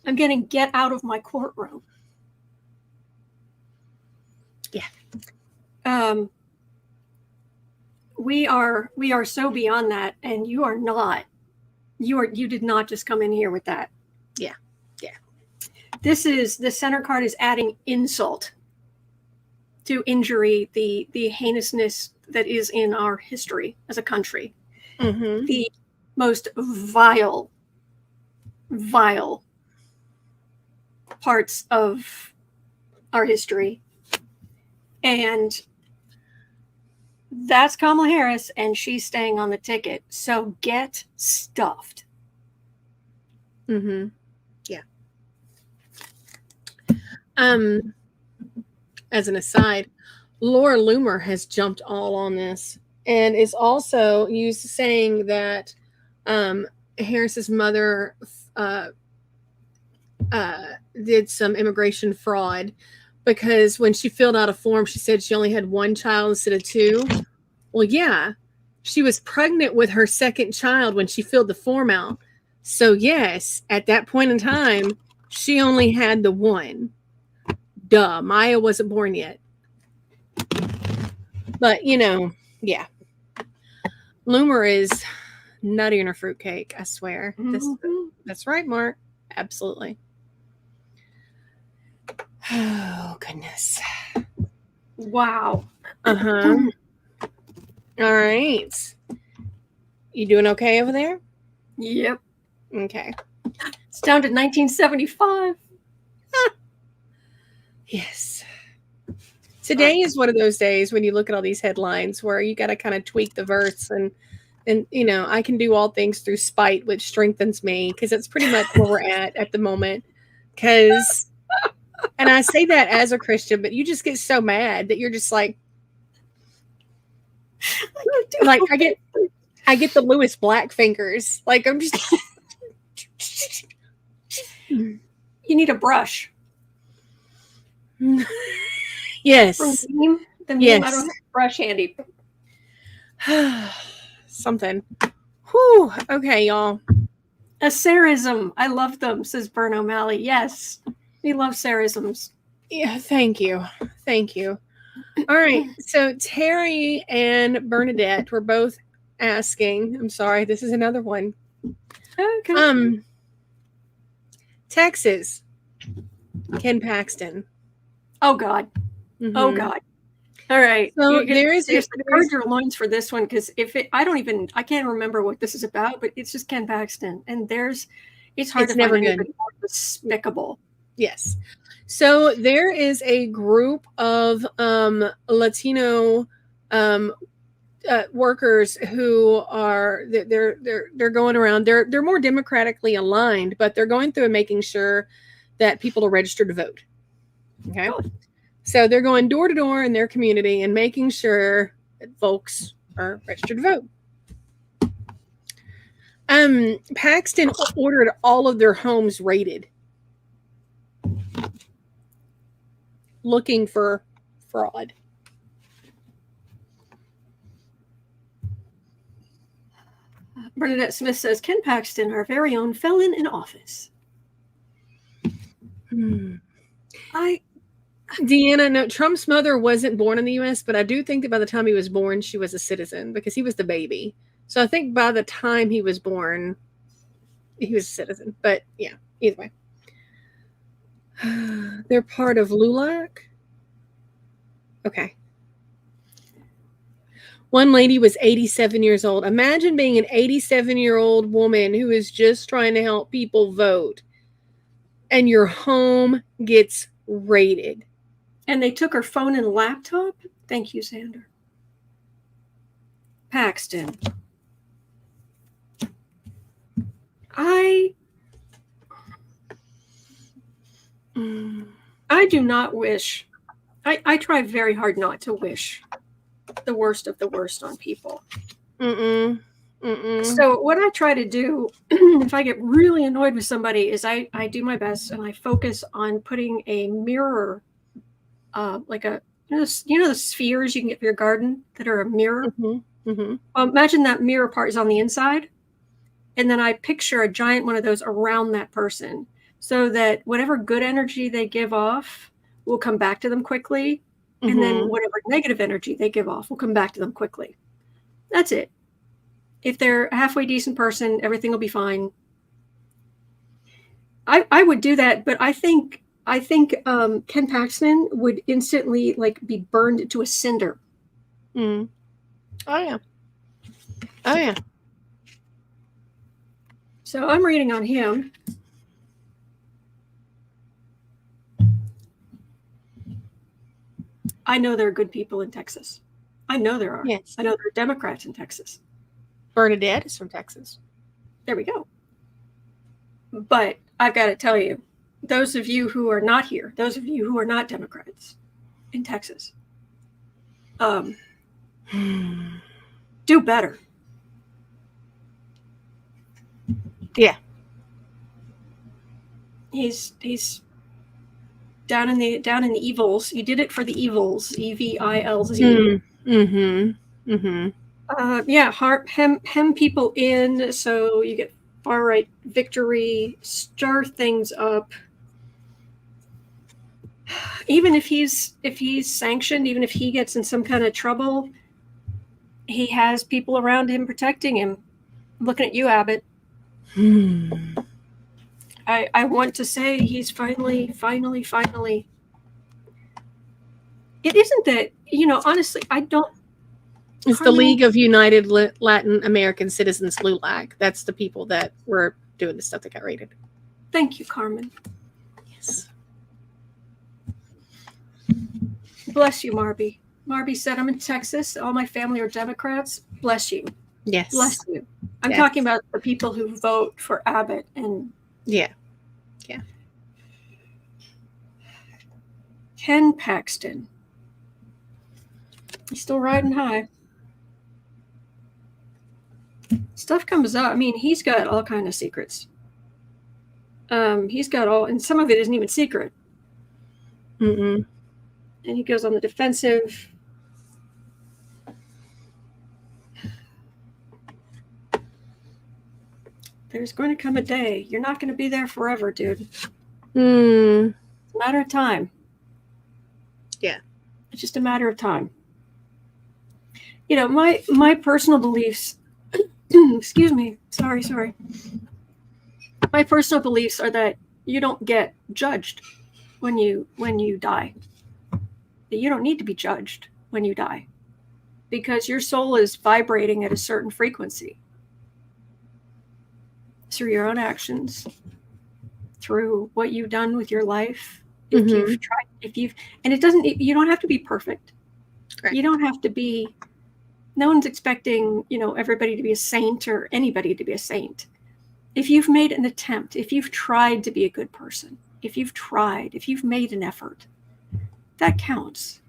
I'm getting get out of my courtroom. Yeah. We are so beyond that, and you are not. You did not just come in here with that. Yeah. Yeah. The center card is adding insult to injury, the heinousness that is in our history as a country. Mm-hmm. The most vile parts of our history. And that's Kamala Harris, and she's staying on the ticket. So get stuffed. Mm-hmm. Yeah. As an aside, Laura Loomer has jumped all on this and is also saying that Harris's mother did some immigration fraud because when she filled out a form, she said she only had 1 child instead of 2. Well, yeah, she was pregnant with her 2nd child when she filled the form out. So yes, at that point in time, she only had the 1. Duh, Maya wasn't born yet. But, yeah. Loomer is nuttier than a fruitcake, I swear. That's right, Mark. Absolutely. Oh, goodness. Wow. Uh-huh. All right. You doing okay over there? Yep. Okay. It's down to 1975. Yes. Today is one of those days when you look at all these headlines where you got to kind of tweak the verse and I can do all things through spite, which strengthens me, because it's pretty much where we're at the moment. And I say that as a Christian, but you just get so mad that you're just like I get the Lewis Black fingers. Like I'm just. You need a brush. Yes. From the meme, yes. I don't have a brush handy. Something. Whew. Okay, y'all. A Sarism. I love them, says Bern O'Malley. Yes. We love Sarisms. Yeah, thank you. Thank you. All right. So Terry and Bernadette were both asking. I'm sorry, this is another one. Okay. Texas. Ken Paxton. Oh God. Mm-hmm. Oh God. All right. So there's guard your loins for this one, because I can't remember what this is about, but it's just Ken Paxton, and it's hard to find anybody more despicable. Yes. So there is a group of Latino workers who are they're going around. They're more democratically aligned, but they're going through and making sure that people are registered to vote. Okay. Oh. So they're going door to door in their community and making sure that folks are registered to vote. Paxton ordered all of their homes raided, looking for fraud. Bernadette Smith says, Ken Paxton, our very own felon in office. Deanna, no, Trump's mother wasn't born in the U.S., but I do think that by the time he was born, she was a citizen because he was the baby. So I think by the time he was born, he was a citizen. But yeah, either way. They're part of LULAC. Okay. One lady was 87 years old. Imagine being an 87-year-old woman who is just trying to help people vote, and your home gets raided. And they took her phone and laptop? Thank you, Xander. Paxton. I do not wish. I try very hard not to wish the worst of the worst on people. So what I try to do, if I get really annoyed with somebody, is I do my best and I focus on putting a mirror, like a the spheres you can get for your garden that are a mirror. Imagine that mirror part is on the inside, and then I picture a giant one of those around that person, so that whatever good energy they give off will come back to them quickly, and then whatever negative energy they give off will come back to them quickly. That's it. If they're a halfway decent person, everything will be fine. I would do that, but I think Ken Paxton would instantly be burned to a cinder. Oh yeah. So I'm reading on him. I know there are good people in Texas. I know there are. Yes. I know there are Democrats in Texas. Bernadette is from Texas. There we go. But I've got to tell you, those of you who are not here, those of you who are not Democrats in Texas, do better. Yeah. He's down in the evils. He did it for the evils. EVILZ. Hem people in so you get far right victory, stir things up. even if he's sanctioned, even if he gets in some kind of trouble, he has people around him protecting him. I'm looking at you, Abbott. I want to say he's finally. It isn't that, honestly, I don't. It's the League of United Latin American Citizens, LULAC. That's the people that were doing the stuff that got raided. Thank you, Carmen. Yes. Bless you, Marby. Marby said, I'm in Texas. All my family are Democrats. Bless you. Yes. Bless you. I'm talking about the people who vote for Abbott and. Yeah. Ken Paxton. He's still riding high. Stuff comes up. I mean, he's got all kind of secrets. He's got all, and some of it isn't even secret. Mm-mm. And he goes on the defensive. There's going to come a day. You're not going to be there forever, dude. It's a matter of time. Yeah. It's just a matter of time. My personal beliefs, excuse me, sorry. My personal beliefs are that you don't get judged when you die. You don't need to be judged when you die because your soul is vibrating at a certain frequency through your own actions, through what you've done with your life. If you've tried, and you don't have to be perfect. Correct. You don't have to be, no one's expecting, everybody to be a saint or anybody to be a saint. If you've made an attempt, if you've tried to be a good person, if you've made an effort, that counts.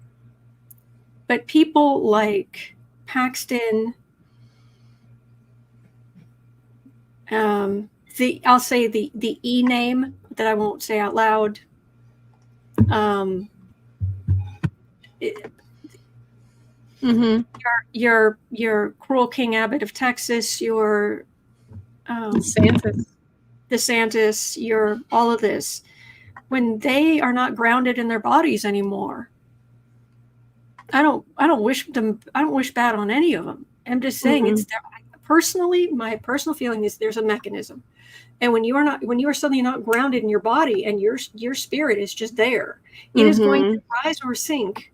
But people like Paxton, I'll say the E name that I won't say out loud. Your cruel King Abbott of Texas, your DeSantis, your all of this, when they are not grounded in their bodies anymore. I don't wish bad on any of them. I'm just saying it's personally, my personal feeling is there's a mechanism. And when you are suddenly not grounded in your body and your spirit is just there, it is going to rise or sink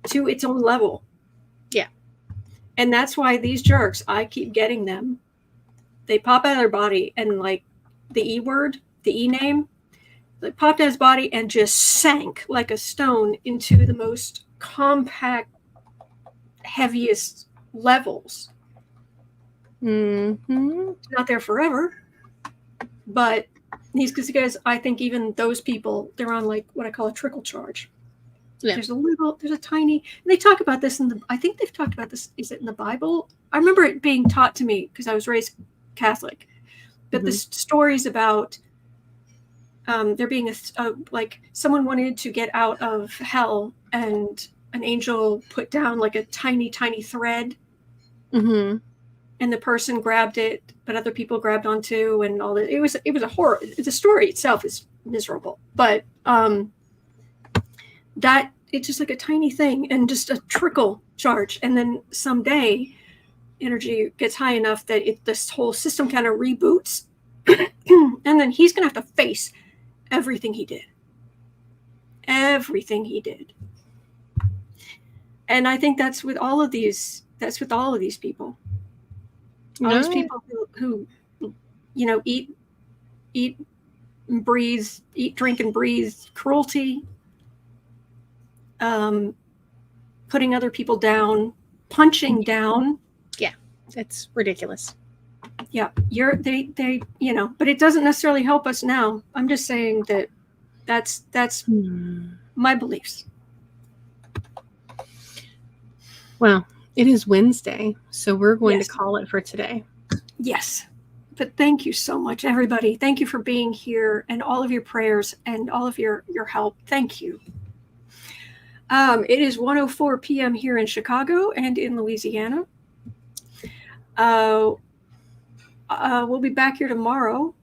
to its own level. Yeah. And that's why these jerks, I keep getting them. They pop out of their body and like the E word, the E name, they popped out of his body and just sank like a stone into the most compact, heaviest levels. It's not there forever. But these guys, I think even those people, they're on like what I call a trickle charge. Yeah. There's a tiny, and they talk about this I think they've talked about this, is it in the Bible? I remember it being taught to me because I was raised Catholic. But the stories about there being like someone wanted to get out of hell and an angel put down like a tiny, tiny thread. And the person grabbed it, but other people grabbed onto, and all that. It was a horror. The story itself is miserable, but that it's just like a tiny thing and just a trickle charge, and then someday energy gets high enough that this whole system kind of reboots, and then he's gonna have to face everything he did. And I think that's with all of these. That's with all of these people. All these people who eat, and breathe, drink, and breathe cruelty, putting other people down, punching down. Yeah, it's ridiculous. Yeah, they but it doesn't necessarily help us now. I'm just saying that's my beliefs. Well, it is Wednesday, so we're going to call it for today. Yes. But thank you so much, everybody. Thank you for being here and all of your prayers and all of your help. Thank you. It is 1:04 p.m. here in Chicago and in Louisiana. We'll be back here tomorrow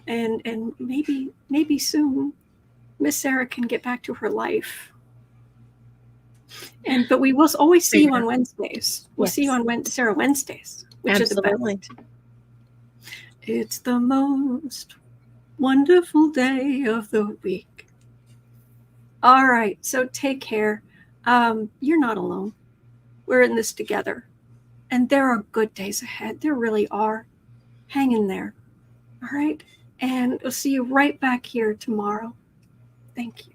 and maybe soon. Miss Sarah can get back to her life. But we will always see you on Wednesdays. We'll see you on Sarah Wednesdays, which Absolutely. are the best. It's the most wonderful day of the week. All right, so take care. You're not alone. We're in this together. And there are good days ahead. There really are. Hang in there. All right? And we'll see you right back here tomorrow. Thank you.